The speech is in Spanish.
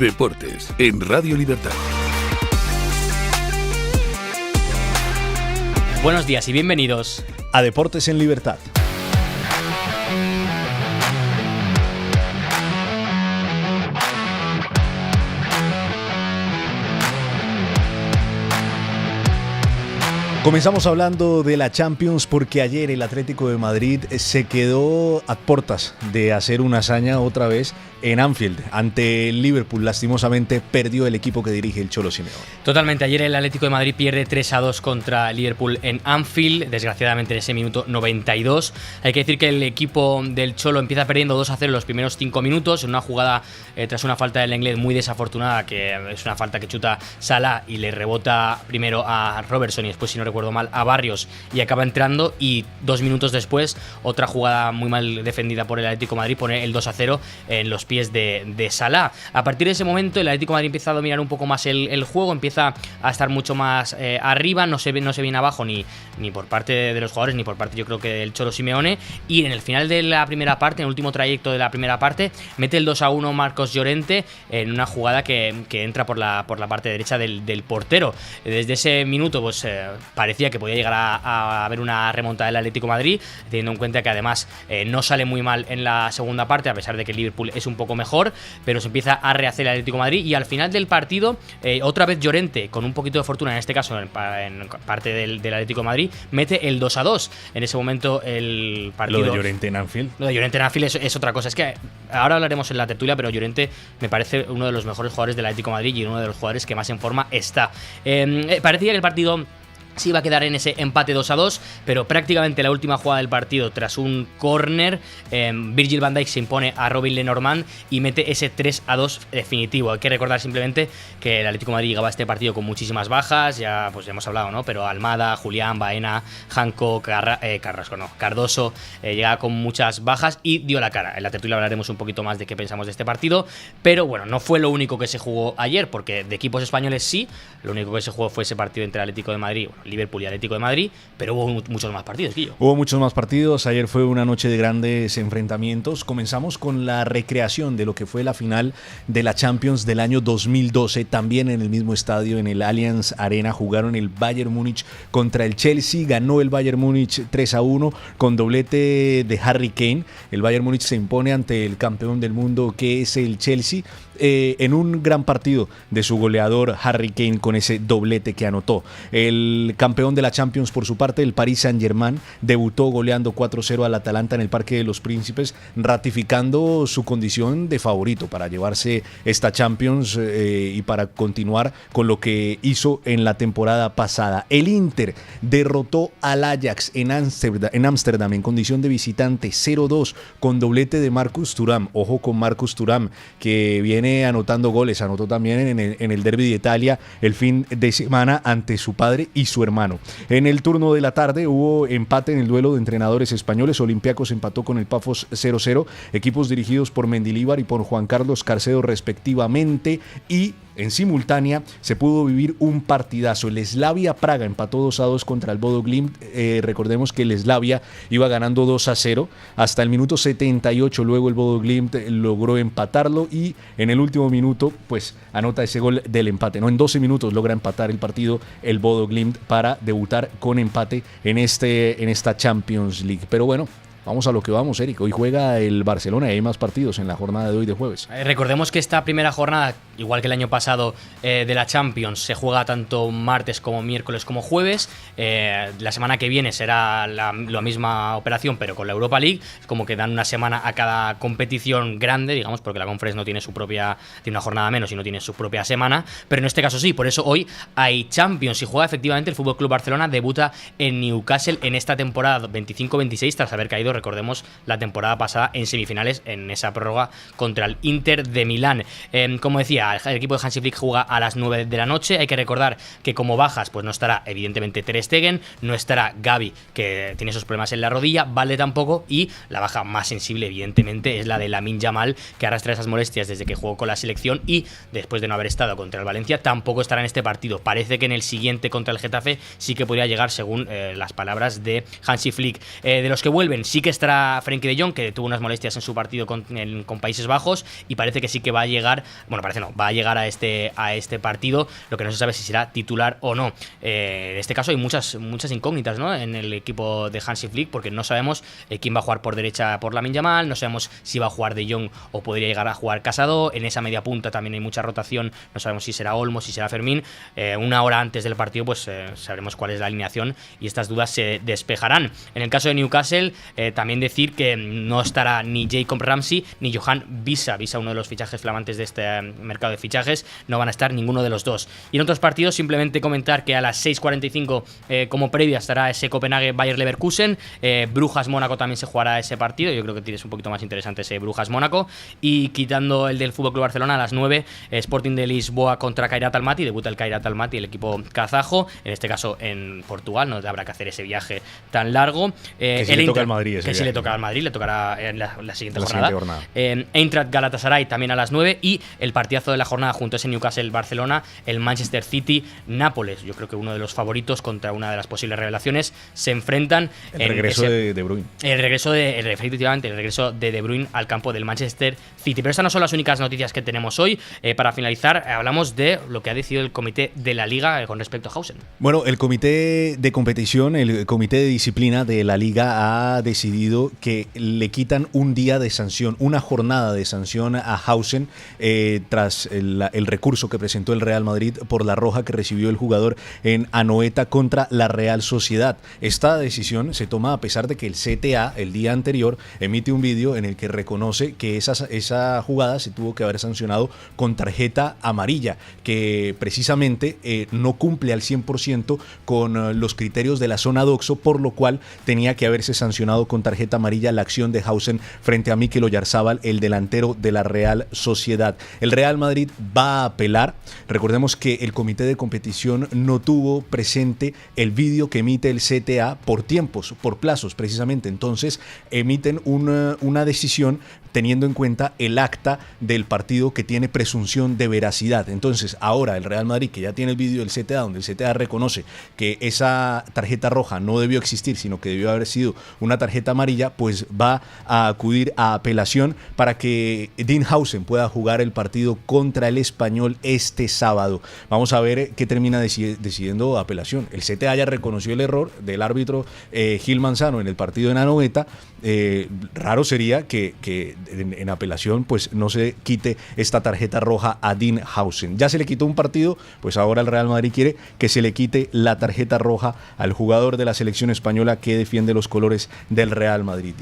Deportes en Radio Libertad. Buenos días y bienvenidos a Deportes en Libertad. Comenzamos hablando de la Champions porque ayer el Atlético de Madrid se quedó a puertas de hacer una hazaña otra vez en Anfield. Ante el Liverpool, lastimosamente, perdió el equipo que dirige el Cholo Simeone. Totalmente, ayer el Atlético de Madrid pierde 3-2 contra el Liverpool en Anfield, desgraciadamente en ese minuto 92. Hay que decir que el equipo del Cholo empieza perdiendo 2-0 en los primeros 5 minutos, en una jugada tras una falta del inglés muy desafortunada, que es una falta que chuta Salah y le rebota primero a Robertson y después, si no recuerdo mal, a Barrios y acaba entrando, y 2 minutos después otra jugada muy mal defendida por el Atlético de Madrid pone el 2-0 en los pies de Salah. A partir de ese momento el Atlético de Madrid empieza a dominar un poco más el juego, empieza a estar mucho más arriba, no se viene abajo ni por parte de los jugadores ni por parte, yo creo, que del Cholo Simeone, y en el final de la primera parte, en el último trayecto de la primera parte, mete el 2-1 Marcos Llorente en una jugada que entra por la parte derecha del portero. Desde ese minuto pues parecía que podía llegar a haber una remontada del Atlético de Madrid, teniendo en cuenta que además no sale muy mal en la segunda parte, a pesar de que el Liverpool es un poco mejor, pero se empieza a rehacer el Atlético de Madrid, y al final del partido otra vez Llorente, con un poquito de fortuna en este caso en parte del Atlético de Madrid, mete el 2-2. En ese momento el partido... Lo de Llorente en Anfield. Lo de Llorente en Anfield es otra cosa. Es que ahora hablaremos en la tertulia, pero Llorente me parece uno de los mejores jugadores del Atlético de Madrid y uno de los jugadores que más en forma está. Parecía que el partido se iba a quedar en ese empate 2-2, pero prácticamente la última jugada del partido, tras un córner, Virgil van Dijk se impone a Robin Lenormand y mete ese 3-2 definitivo. Hay que recordar simplemente que el Atlético de Madrid llegaba a este partido con muchísimas bajas, ya pues hemos hablado, ¿no? Pero Almada, Julián, Baena, Hancock, Cardoso, llegaba con muchas bajas y dio la cara. En la tertulia hablaremos un poquito más de qué pensamos de este partido, pero bueno, no fue lo único que se jugó ayer, porque de equipos españoles sí, lo único que se jugó fue ese partido entre el Atlético de Madrid, Liverpool y Atlético de Madrid, pero hubo muchos más partidos, Guillo. Hubo muchos más partidos, ayer fue una noche de grandes enfrentamientos. Comenzamos con la recreación de lo que fue la final de la Champions del año 2012, también en el mismo estadio, en el Allianz Arena, jugaron el Bayern Múnich contra el Chelsea, ganó el Bayern Múnich 3-1 con doblete de Harry Kane. El Bayern Múnich se impone ante el campeón del mundo, que es el Chelsea, en un gran partido de su goleador Harry Kane, con ese doblete que anotó. El campeón de la Champions, por su parte, el Paris Saint-Germain, debutó goleando 4-0 al Atalanta en el Parque de los Príncipes, ratificando su condición de favorito para llevarse esta Champions y para continuar con lo que hizo en la temporada pasada. El Inter derrotó al Ajax en Ámsterdam en condición de visitante 0-2 con doblete de Marcus Thuram. Ojo con Marcus Thuram, que viene anotando goles, anotó también en el Derby de Italia el fin de semana ante su padre y su hermano. En el turno de la tarde hubo empate en el duelo de entrenadores españoles. Olympiacos empató con el Pafos 0-0, equipos dirigidos por Mendilibar y por Juan Carlos Carcedo respectivamente, y en simultánea se pudo vivir un partidazo. El Slavia Praga empató 2-2 contra el Bodo Glimt. Recordemos que el Slavia iba ganando 2-0 hasta el minuto 78. Luego el Bodo Glimt logró empatarlo y en el último minuto pues anota ese gol del empate. En 12 minutos logra empatar el partido el Bodo Glimt para debutar con empate en esta Champions League. Pero bueno, vamos a lo que vamos, Eric. Hoy juega el Barcelona y hay más partidos en la jornada de hoy de jueves. Recordemos que esta primera jornada, igual que el año pasado, de la Champions, se juega tanto martes como miércoles como jueves. La semana que viene será la misma operación, pero con la Europa League. Es como que dan una semana a cada competición grande, digamos, porque la Conference no tiene tiene una jornada menos y no tiene su propia semana, pero en este caso sí. Por eso hoy hay Champions y juega efectivamente el FC Barcelona, debuta en Newcastle en esta temporada 25-26 tras haber caído, recordemos, la temporada pasada en semifinales en esa prórroga contra el Inter de Milán. Como decía, el equipo de Hansi Flick juega a las 9 de la noche. Hay que recordar que como bajas pues no estará evidentemente Ter Stegen, no estará Gavi, que tiene esos problemas en la rodilla, Valde tampoco, y la baja más sensible evidentemente es la de Lamine Yamal, que arrastra esas molestias desde que jugó con la selección y después de no haber estado contra el Valencia tampoco estará en este partido. Parece que en el siguiente contra el Getafe sí que podría llegar, según las palabras de Hansi Flick. De los que vuelven, sí Sí que estará Frenkie de Jong, que tuvo unas molestias en su partido con Países Bajos, y parece que sí que va a llegar, va a llegar a este partido, lo que no se sabe si será titular o no. En este caso hay muchas incógnitas, ¿no?, en el equipo de Hansi Flick, porque no sabemos quién va a jugar por derecha por Lamine Yamal, no sabemos si va a jugar De Jong o podría llegar a jugar Casado. En esa media punta también hay mucha rotación, no sabemos si será Olmo, si será Fermín. Una hora antes del partido pues sabremos cuál es la alineación y estas dudas se despejarán. En el caso de Newcastle, también decir que no estará ni Jacob Ramsey ni Johan Wissa, uno de los fichajes flamantes de este mercado de fichajes, no van a estar ninguno de los dos. Y en otros partidos simplemente comentar que a las 6:45 como previa estará ese Copenhague-Bayer Leverkusen, Brujas-Mónaco también se jugará ese partido, yo creo que tienes un poquito más interesante ese Brujas-Mónaco, y quitando el del FC Barcelona a las 9, Sporting de Lisboa contra Kairat Almaty, debuta el Kairat Almaty, el equipo kazajo, en este caso en Portugal, no habrá que hacer ese viaje tan largo. Que si le toca al Madrid ese que si le toca al Madrid, le tocará en la siguiente jornada. Eintracht Galatasaray también a las 9, y el partidazo de la jornada junto a ese Newcastle-Barcelona, el Manchester City-Nápoles. Yo creo que uno de los favoritos contra una de las posibles revelaciones se enfrentan. El regreso de De Bruyne. Efectivamente, el regreso de De Bruyne al campo del Manchester City. Pero estas no son las únicas noticias que tenemos hoy. Para finalizar, hablamos de lo que ha decidido el comité de la Liga con respecto a Hausen. Bueno, el comité de competición, el comité de disciplina de la Liga ha decidido que le quitan un día de sanción, una jornada de sanción a Hausen tras el recurso que presentó el Real Madrid por la roja que recibió el jugador en Anoeta contra la Real Sociedad. Esta decisión se toma a pesar de que el CTA el día anterior emite un vídeo en el que reconoce que esa jugada se tuvo que haber sancionado con tarjeta amarilla, que precisamente no cumple al 100% con los criterios de la zona doxo, por lo cual tenía que haberse sancionado con tarjeta amarilla la acción de Hausen frente a Mikel Oyarzabal, el delantero de la Real Sociedad. El Real Madrid va a apelar. Recordemos que el comité de competición no tuvo presente el vídeo que emite el CTA por tiempos, por plazos precisamente. Entonces emiten una decisión teniendo en cuenta el acta del partido que tiene presunción de veracidad. Entonces ahora el Real Madrid, que ya tiene el vídeo del CTA, donde el CTA reconoce que esa tarjeta roja no debió existir, sino que debió haber sido una tarjeta amarilla, pues va a acudir a apelación para que Dean Hausen pueda jugar el partido contra el Español este sábado. Vamos a ver qué termina decidiendo apelación. El CTA ya reconoció el error del árbitro Gil Manzano en el partido de Anoeta. Raro sería que en apelación pues no se quite esta tarjeta roja a Dean Hausen. Ya se le quitó un partido, pues ahora el Real Madrid quiere que se le quite la tarjeta roja al jugador de la selección española que defiende los colores del Real Madrid.